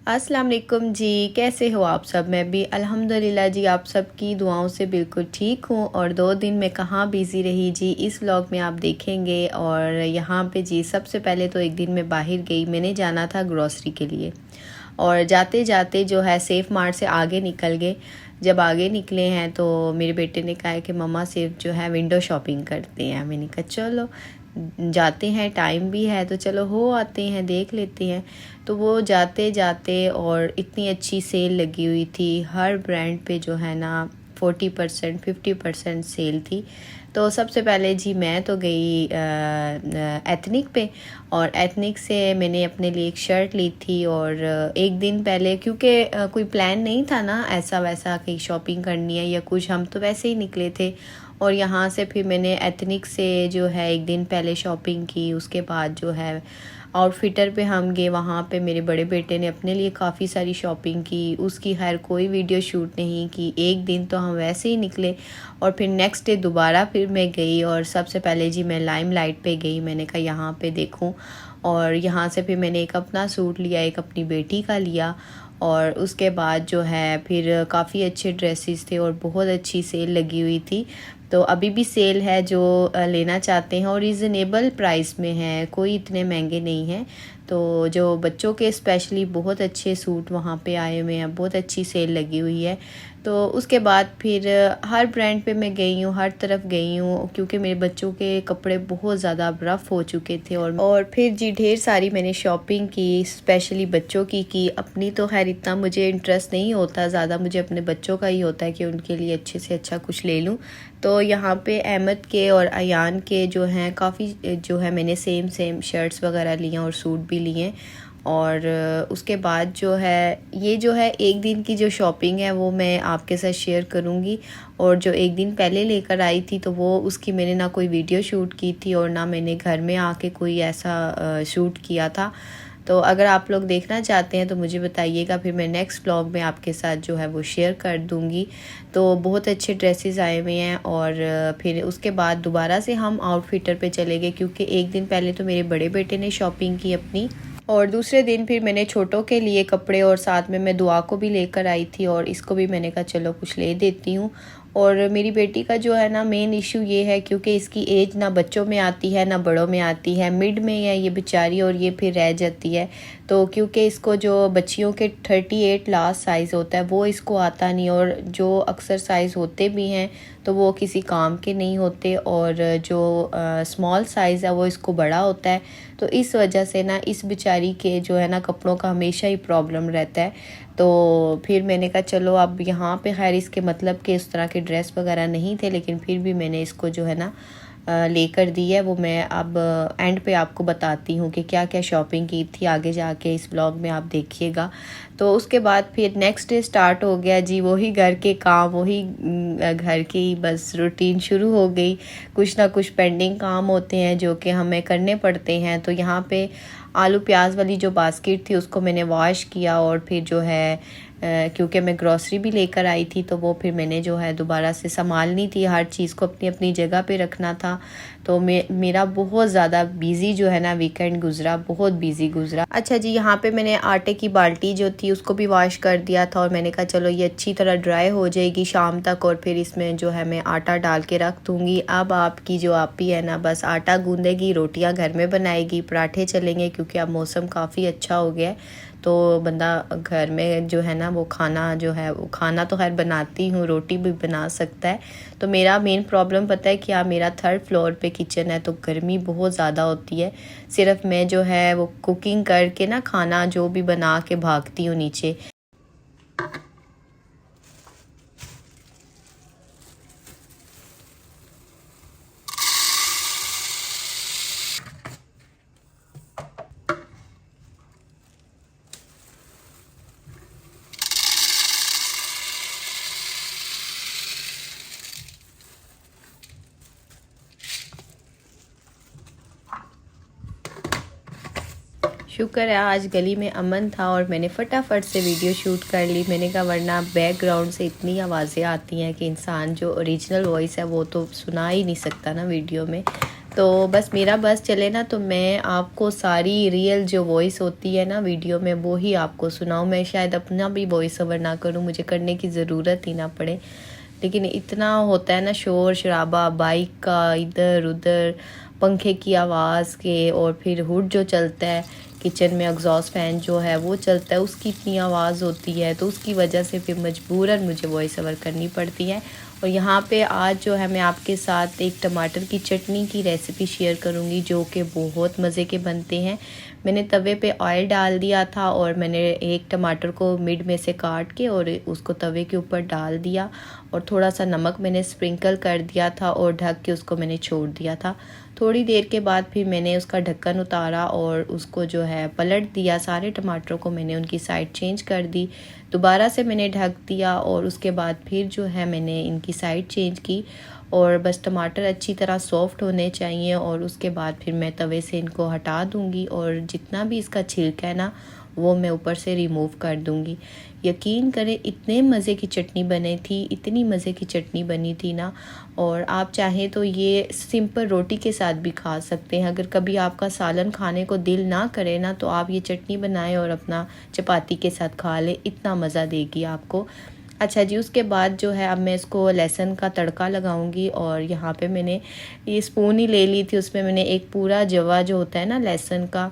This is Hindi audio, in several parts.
अस्सलाम वालेकुम जी, कैसे हो आप सब। मैं भी अल्हम्दुलिल्लाह जी आप सब की दुआओं से बिल्कुल ठीक हूँ। और 2 दिन मैं कहाँ बिज़ी रही जी, इस व्लॉग में आप देखेंगे। और यहाँ पे जी सबसे पहले तो एक दिन मैं बाहर गई, मैंने जाना था ग्रॉसरी के लिए। और जाते जाते जो है सेफ मार्ट से आगे निकल गए। जब आगे निकले हैं तो मेरे बेटे ने कहा कि मम्मा सिर्फ जो है विंडो शॉपिंग करते हैं। मैंने कहा चलो जाते हैं, टाइम भी है तो चलो हो आते हैं, देख लेते हैं। तो वो जाते जाते और इतनी अच्छी सेल लगी हुई थी, हर ब्रांड पे जो है ना 40% 50% सेल थी। तो सबसे पहले जी मैं तो गई एथनिक पे। और एथनिक से मैंने अपने लिए एक शर्ट ली थी। और एक दिन पहले क्योंकि कोई प्लान नहीं था ना ऐसा वैसा कि शॉपिंग करनी है या कुछ, हम तो वैसे ही निकले थे। और यहाँ से फिर मैंने एथनिक से जो है एक दिन पहले शॉपिंग की। उसके बाद जो है आउटफिटर पे हम गए, वहाँ पे मेरे बड़े बेटे ने अपने लिए काफ़ी सारी शॉपिंग की। उसकी खैर कोई वीडियो शूट नहीं की, एक दिन तो हम वैसे ही निकले। और फिर नेक्स्ट डे दोबारा फिर मैं गई और सबसे पहले जी मैं लाइम लाइट पे गई। मैंने कहा यहाँ पे देखूँ। और यहाँ से फिर मैंने एक अपना सूट लिया, एक अपनी बेटी का लिया। और उसके बाद जो है फिर काफ़ी अच्छे ड्रेसेस थे और बहुत अच्छी सेल लगी हुई थी। तो अभी भी सेल है, जो लेना चाहते हैं और रीज़नेबल प्राइस में है, कोई इतने महंगे नहीं हैं। तो जो बच्चों के स्पेशली बहुत अच्छे सूट वहाँ पे आए हुए हैं, बहुत अच्छी सेल लगी हुई है। तो उसके बाद फिर हर ब्रांड पे मैं गई हूँ, हर तरफ गई हूँ, क्योंकि मेरे बच्चों के कपड़े बहुत ज़्यादा रफ़ हो चुके थे। और फिर जी ढेर सारी मैंने शॉपिंग की, स्पेशली बच्चों की। अपनी तो खैर इतना मुझे इंटरेस्ट नहीं होता, ज़्यादा मुझे अपने बच्चों का ही होता है कि उनके लिए अच्छे से अच्छा कुछ ले लूँ। तो यहाँ पे अहमद के और अयान के जो हैं काफ़ी जो है मैंने सेम शर्ट्स वगैरह लिए और सूट भी लिए। और उसके बाद जो है ये जो है एक दिन की जो शॉपिंग है वो मैं आपके साथ शेयर करूँगी। और जो एक दिन पहले लेकर आई थी तो वो उसकी मैंने ना कोई वीडियो शूट की थी और ना मैंने घर में आके कोई ऐसा शूट किया था। तो अगर आप लोग देखना चाहते हैं तो मुझे बताइएगा, फिर मैं नेक्स्ट व्लॉग में आपके साथ जो है वो शेयर कर दूँगी। तो बहुत अच्छे ड्रेसेस आए हुए हैं। और फिर उसके बाद दोबारा से हम आउटफिटर पे चले गए, क्योंकि एक दिन पहले तो मेरे बड़े बेटे ने शॉपिंग की अपनी, और दूसरे दिन फिर मैंने छोटों के लिए कपड़े और साथ में मैं दुआ को भी लेकर आई थी। और इसको भी मैंने कहा चलो कुछ ले देती हूँ। और मेरी बेटी का जो है ना मेन इशू ये है, क्योंकि इसकी एज ना बच्चों में आती है ना बड़ों में आती है, मिड में है ये बेचारी, और ये फिर रह जाती है। तो क्योंकि इसको जो बच्चियों के 38 लास्ट साइज़ होता है वो इसको आता नहीं, और जो अक्सर साइज़ होते भी हैं तो वो किसी काम के नहीं होते, और जो स्मॉल साइज़ है वो इसको बड़ा होता है। तो इस वजह से ना इस बेचारी के जो है ना कपड़ों का हमेशा ही प्रॉब्लम रहता है। तो फिर मैंने कहा चलो अब यहाँ पे खैर इसके मतलब कि इस तरह के ड्रेस वगैरह नहीं थे, लेकिन फिर भी मैंने इसको जो है ना लेकर दी है। वो मैं अब एंड पे आपको बताती हूँ कि क्या क्या शॉपिंग की थी, आगे जाके इस ब्लॉग में आप देखिएगा। तो उसके बाद फिर नेक्स्ट डे स्टार्ट हो गया जी, वही घर के काम, वही घर की बस रूटीन शुरू हो गई। कुछ ना कुछ पेंडिंग काम होते हैं जो कि हमें करने पड़ते हैं। तो यहाँ पे आलू प्याज वाली जो बास्केट थी उसको मैंने वॉश किया। और फिर जो है क्योंकि मैं ग्रॉसरी भी लेकर आई थी तो वो फिर मैंने जो है दोबारा से संभालनी थी, हर चीज़ को अपनी अपनी जगह पे रखना था। तो मेरा बहुत ज़्यादा बिज़ी जो है ना वीकेंड गुजरा, बहुत बिज़ी गुजरा। अच्छा जी, यहाँ पे मैंने आटे की बाल्टी जो थी उसको भी वॉश कर दिया था। और मैंने कहा चलो ये अच्छी तरह ड्राई हो जाएगी शाम तक, और फिर इसमें जो है मैं आटा डाल के रख दूँगी। अब आपकी जो आपी है ना बस आटा गूँधेगी, रोटियाँ घर में बनाएगी, पराठे चलेंगे, क्योंकि अब मौसम काफ़ी अच्छा हो गया है। तो बंदा घर में जो है ना वो खाना जो है वो खाना तो खैर बनाती हूँ, रोटी भी बना सकता है। तो मेरा मेन प्रॉब्लम पता है क्या, मेरा 3rd फ्लोर पे किचन है तो गर्मी बहुत ज़्यादा होती है। सिर्फ मैं जो है वो कुकिंग करके ना खाना जो भी बना के भागती हूँ नीचे। शुक्र है आज गली में अमन था और मैंने फटाफट से वीडियो शूट कर ली। मैंने कहा वरना बैकग्राउंड से इतनी आवाज़ें आती हैं कि इंसान जो ओरिजिनल वॉइस है वो तो सुना ही नहीं सकता ना वीडियो में। तो बस मेरा बस चले ना तो मैं आपको सारी रियल जो वॉइस होती है ना वीडियो में वो ही आपको सुनाऊँ। मैं शायद अपना भी वॉइस ओवर ना करूँ, मुझे करने की ज़रूरत ही ना पड़े। लेकिन इतना होता है ना शोर शराबा बाइक का, इधर उधर पंखे की आवाज़ के, और फिर हुड जो चलता है किचन में, एग्जॉस्ट फैन जो है वो चलता है, उसकी इतनी आवाज़ होती है, तो उसकी वजह से फिर मजबूरन मुझे वॉइस ओवर करनी पड़ती है। और यहाँ पे आज जो है मैं आपके साथ एक टमाटर की चटनी की रेसिपी शेयर करूँगी जो कि बहुत मज़े के बनते हैं। मैंने तवे पे ऑयल डाल दिया था और मैंने एक टमाटर को मिड में से काट के और उसको तवे के ऊपर डाल दिया, और थोड़ा सा नमक मैंने स्प्रिंकल कर दिया था और ढक के उसको मैंने छोड़ दिया था। थोड़ी देर के बाद फिर मैंने उसका ढक्कन उतारा और उसको जो है पलट दिया। सारे टमाटरों को मैंने उनकी साइड चेंज कर दी, दोबारा से मैंने ढक दिया और उसके बाद फिर जो है मैंने इनकी साइड चेंज की। और बस टमाटर अच्छी तरह सॉफ्ट होने चाहिए और उसके बाद फिर मैं तवे से इनको हटा दूंगी और जितना भी इसका छिलका है ना वो मैं ऊपर से रिमूव कर दूंगी। यकीन करें इतने मज़े की चटनी बनी थी, इतनी मज़े की चटनी बनी थी ना। और आप चाहें तो ये सिंपल रोटी के साथ भी खा सकते हैं। अगर कभी आपका सालन खाने को दिल ना करे ना तो आप ये चटनी बनाएं और अपना चपाती के साथ खा लें, इतना मज़ा देगी आपको। अच्छा जी, उसके बाद जो है अब मैं इसको लहसुन का तड़का लगाऊंगी। और यहाँ पे मैंने ये स्पून ही ले ली थी, उसमें मैंने एक पूरा जवा जो होता है ना लहसुन का,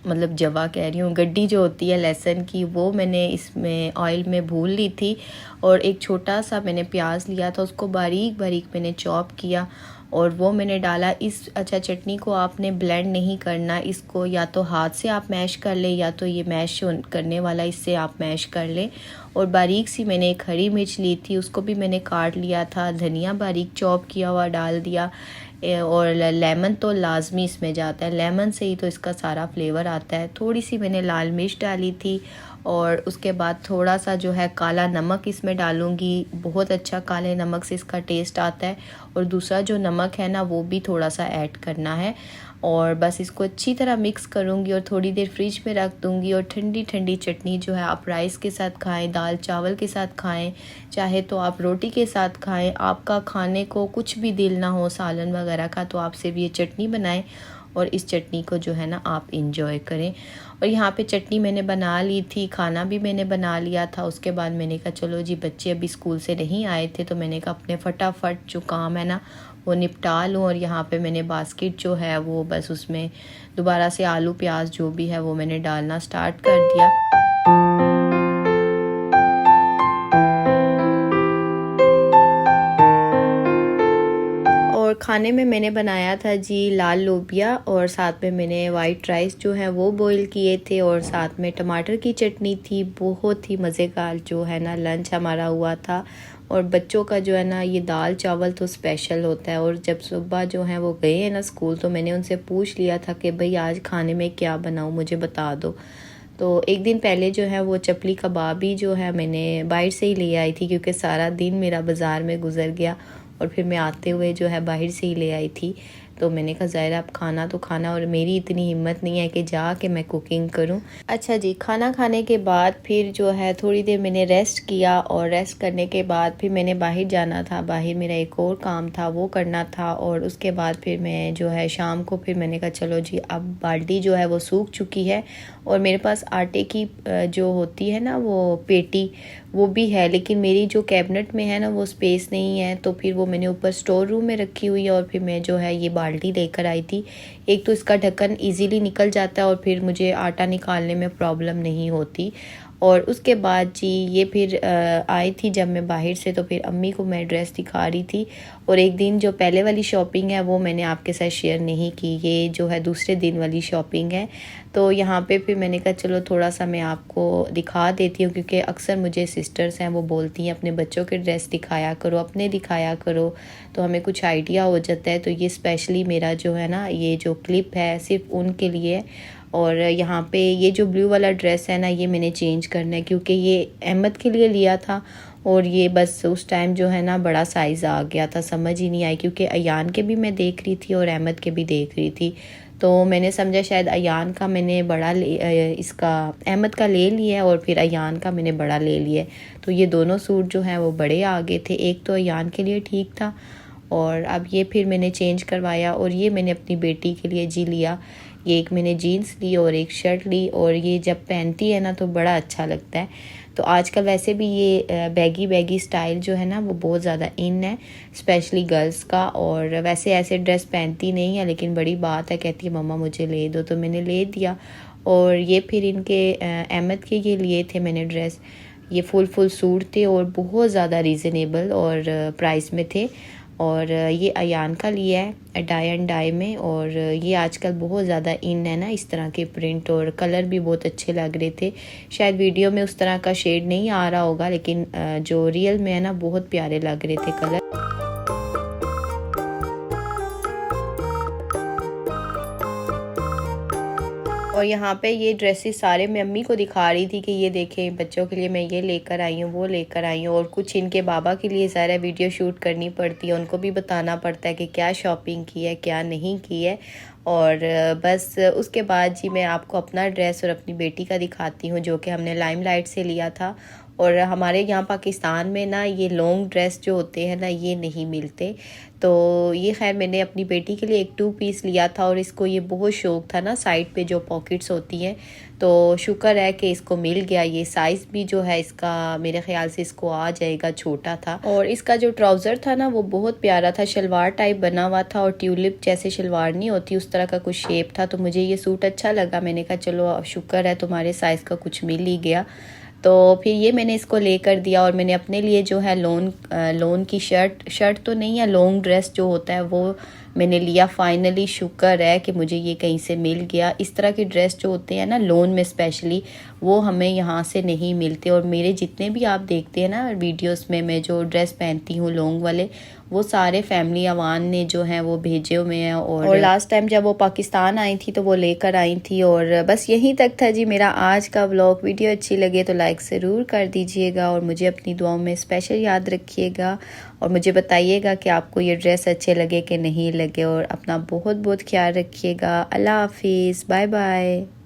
मतलब जवा कह रही हूँ, गड्डी जो होती है लहसुन की, वो मैंने इसमें ऑयल में भून ली थी। और एक छोटा सा मैंने प्याज लिया था, उसको बारीक बारीक मैंने चॉप किया और वो मैंने डाला इस। अच्छा, चटनी को आपने ब्लेंड नहीं करना, इसको या तो हाथ से आप मैश कर ले या तो ये मैश करने वाला इससे आप मैश कर ले। और बारीक सी मैंने एक हरी मिर्च ली थी, उसको भी मैंने काट लिया था। धनिया बारीक चॉप किया हुआ डाल दिया। और लेमन तो लाजमी इसमें जाता है, लेमन से ही तो इसका सारा फ्लेवर आता है। थोड़ी सी मैंने लाल मिर्च डाली थी और उसके बाद थोड़ा सा जो है काला नमक इसमें डालूंगी। बहुत अच्छा काले नमक से इसका टेस्ट आता है। और दूसरा जो नमक है ना वो भी थोड़ा सा ऐड करना है। और बस इसको अच्छी तरह मिक्स करूँगी और थोड़ी देर फ्रिज में रख दूँगी। और ठंडी ठंडी चटनी जो है आप राइस के साथ खाएं, दाल चावल के साथ खाएं, चाहे तो आप रोटी के साथ खाएं। आपका खाने को कुछ भी दिल ना हो सालन वगैरह का तो आप सिर्फ ये चटनी बनाएं और इस चटनी को जो है ना आप इंजॉय करें। और यहाँ पे चटनी मैंने बना ली थी, खाना भी मैंने बना लिया था। उसके बाद मैंने कहा चलो जी, बच्चे अभी स्कूल से नहीं आए थे तो मैंने कहा अपने फटाफट जो काम है ना वो निपटा लूँ। और यहाँ पे मैंने बास्केट जो है वो बस उसमें दोबारा से आलू प्याज जो भी है वो मैंने डालना स्टार्ट कर दिया। और खाने में मैंने बनाया था जी लाल लोबिया और साथ में मैंने वाइट राइस जो है वो बॉईल किए थे और साथ में टमाटर की चटनी थी। बहुत ही मज़ेदार जो है ना लंच हमारा हुआ था। और बच्चों का जो है ना ये दाल चावल तो स्पेशल होता है। और जब सुबह जो है वो गए हैं ना स्कूल तो मैंने उनसे पूछ लिया था कि भाई आज खाने में क्या बनाऊँ, मुझे बता दो। तो एक दिन पहले जो है वो चपली कबाब ही जो है मैंने बाहर से ही ले आई थी, क्योंकि सारा दिन मेरा बाज़ार में गुजर गया और फिर मैं आते हुए जो है बाहर से ही ले आई थी। तो मैंने कहा ज़ाहिर अब खाना तो खाना, और मेरी इतनी हिम्मत नहीं है कि जा के मैं कुकिंग करूं। अच्छा जी, खाना खाने के बाद फिर जो है थोड़ी देर मैंने रेस्ट किया और रेस्ट करने के बाद फिर मैंने बाहर जाना था। बाहर मेरा एक और काम था वो करना था। और उसके बाद फिर मैं जो है शाम को फिर मैंने कहा चलो जी, अब बाल्टी जो है वो सूख चुकी है और मेरे पास आटे की जो होती है ना वो पेटी वो भी है, लेकिन मेरी जो कैबिनेट में है ना वो स्पेस नहीं है। तो फिर वो मैंने ऊपर स्टोर रूम में रखी हुई है और फिर मैं जो है ये बाल्टी लेकर आई थी। एक तो इसका ढक्कन इजीली निकल जाता है और फिर मुझे आटा निकालने में प्रॉब्लम नहीं होती। और उसके बाद जी ये फिर आई थी जब मैं बाहर से, तो फिर अम्मी को मैं ड्रेस दिखा रही थी। और एक दिन जो पहले वाली शॉपिंग है वो मैंने आपके साथ शेयर नहीं की, ये जो है दूसरे दिन वाली शॉपिंग है। तो यहाँ पे फिर मैंने कहा चलो थोड़ा सा मैं आपको दिखा देती हूँ, क्योंकि अक्सर मुझे सिस्टर्स हैं वो बोलती हैं अपने बच्चों के ड्रेस दिखाया करो, अपने दिखाया करो, तो हमें कुछ आइडिया हो जाता है। तो ये स्पेशली मेरा जो है ना ये जो क्लिप है सिर्फ उनके लिए। और यहाँ पे ये जो ब्लू वाला ड्रेस है ना ये मैंने चेंज करना है, क्योंकि ये अहमद के लिए लिया था और ये बस उस टाइम जो है ना बड़ा साइज़ आ गया था, समझ ही नहीं आई, क्योंकि अयान के भी मैं देख रही थी और अहमद के भी देख रही थी। तो मैंने समझा शायद अयान का मैंने बड़ा इसका अहमद का ले लिया है और फिर अयान का मैंने बड़ा ले लिया है। तो ये दोनों सूट जो हैं वो बड़े आ गए थे, एक तो अयान के लिए ठीक था और अब ये फिर मैंने चेंज करवाया और ये मैंने अपनी बेटी के लिए जी लिया। ये एक मैंने जीन्स ली और एक शर्ट ली और ये जब पहनती है ना तो बड़ा अच्छा लगता है। तो आजकल वैसे भी ये बैगी स्टाइल जो है ना वो बहुत ज़्यादा इन है, स्पेशली गर्ल्स का। और वैसे ऐसे ड्रेस पहनती नहीं है, लेकिन बड़ी बात है, कहती है मम्मा मुझे ले दो, तो मैंने ले दिया। और ये फिर इनके अहमद के लिए थे मैंने ड्रेस। ये फुल सूट थे और बहुत ज़्यादा रीज़नेबल और प्राइस में थे। और ये अयान का लिया है डाई एंड डाई में। और ये आजकल बहुत ज़्यादा इन है ना इस तरह के प्रिंट, और कलर भी बहुत अच्छे लग रहे थे। शायद वीडियो में उस तरह का शेड नहीं आ रहा होगा, लेकिन जो रियल में है ना बहुत प्यारे लग रहे थे कलर। और यहाँ पे ये ड्रेसेस सारे मैं अम्मी को दिखा रही थी कि ये देखें बच्चों के लिए मैं ये लेकर आई हूँ, वो लेकर आई हूँ। और कुछ इनके बाबा के लिए सारा वीडियो शूट करनी पड़ती है, उनको भी बताना पड़ता है कि क्या शॉपिंग की है क्या नहीं की है। और बस उसके बाद जी मैं आपको अपना ड्रेस और अपनी बेटी का दिखाती हूँ, जो कि हमने लाइमलाइट से लिया था। और हमारे यहाँ पाकिस्तान में ना ये लॉन्ग ड्रेस जो होते हैं ना ये नहीं मिलते। तो ये खैर मैंने अपनी बेटी के लिए एक 2 पीस लिया था, और इसको ये बहुत शौक़ था ना साइड पे जो पॉकेट्स होती हैं, तो शुक्र है कि इसको मिल गया। ये साइज़ भी जो है इसका मेरे ख्याल से इसको आ जाएगा, छोटा था। और इसका जो ट्राउज़र था ना वो बहुत प्यारा था, शलवार टाइप बना हुआ था, और ट्यूलिप जैसे शलवार नहीं होती उस तरह का कुछ शेप था। तो मुझे ये सूट अच्छा लगा, मैंने कहा चलो शुक्र है तुम्हारे साइज़ का कुछ मिल ही गया। तो फिर ये मैंने इसको लेकर दिया। और मैंने अपने लिए जो है लोन की शर्ट तो नहीं है, लॉन्ग ड्रेस जो होता है वो मैंने लिया। फाइनली शुक्र है कि मुझे ये कहीं से मिल गया। इस तरह के ड्रेस जो होते हैं ना लोन में स्पेशली, वो हमें यहाँ से नहीं मिलते। और मेरे जितने भी आप देखते हैं ना वीडियोस में मैं जो ड्रेस पहनती हूँ लॉन्ग वाले, वो सारे फैमिली अवान ने जो हैं वो भेजे हुए हैं। और लास्ट टाइम जब वो पाकिस्तान आई थी तो वो लेकर आई थी। और बस यहीं तक था जी मेरा आज का व्लॉग। वीडियो अच्छी लगे तो लाइक ज़रूर कर दीजिएगा, और मुझे अपनी दुआओं में स्पेशल याद रखिएगा। और मुझे बताइएगा कि आपको ये ड्रेस अच्छे लगे कि नहीं लगे। और अपना बहुत ख्याल रखिएगा। अल्लाह हाफिज़, बाय बाय।